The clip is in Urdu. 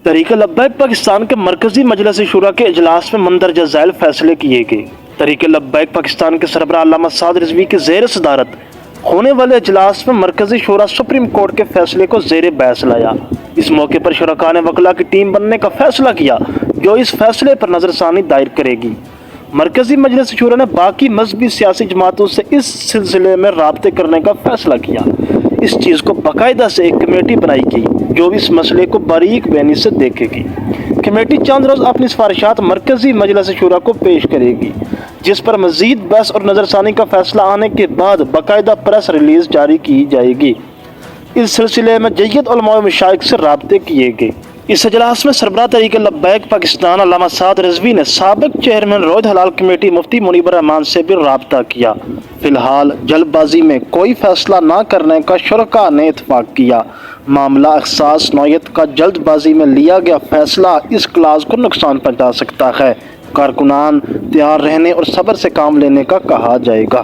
تحریک لبیک پاکستان کے مرکزی مجلس شورا کے اجلاس میں مندرجہ ذیل فیصلے کیے گئے۔ تحریک لبیک پاکستان کے سربراہ علامہ سعد رضوی کی زیر صدارت ہونے والے اجلاس میں مرکزی شورا سپریم کورٹ کے فیصلے کو زیر بحث لایا۔ اس موقع پر شرکاء نے وکلاء کی ٹیم بننے کا فیصلہ کیا جو اس فیصلے پر نظر ثانی دائر کرے گی۔ مرکزی مجلس شورا نے باقی مذہبی سیاسی جماعتوں سے اس سلسلے میں رابطے کرنے کا فیصلہ کیا۔ اس چیز کو باقاعدہ سے ایک کمیٹی بنائی گئی جو اس مسئلے کو باریک بینی سے دیکھے گی۔ کمیٹی چند روز اپنی سفارشات مرکزی مجلس شورا کو پیش کرے گی، جس پر مزید بحث اور نظر ثانی کا فیصلہ آنے کے بعد باقاعدہ پریس ریلیز جاری کی جائے گی۔ اس سلسلے میں جیت علماء و مشائخ سے رابطے کیے گئے۔ اس اجلاس میں سربراہ تحریک لبیک پاکستان علامہ سعد رضوی نے سابق چیئرمین رویت حلال کمیٹی مفتی منیب الرحمان سے بھی رابطہ کیا۔ فی الحال جلد بازی میں کوئی فیصلہ نہ کرنے کا شرکاء نے اتفاق کیا۔ معاملہ اختصاص نوعیت کا جلد بازی میں لیا گیا فیصلہ اس کلاس کو نقصان پہنچا سکتا ہے۔ کارکنان تیار رہنے اور صبر سے کام لینے کا کہا جائے گا۔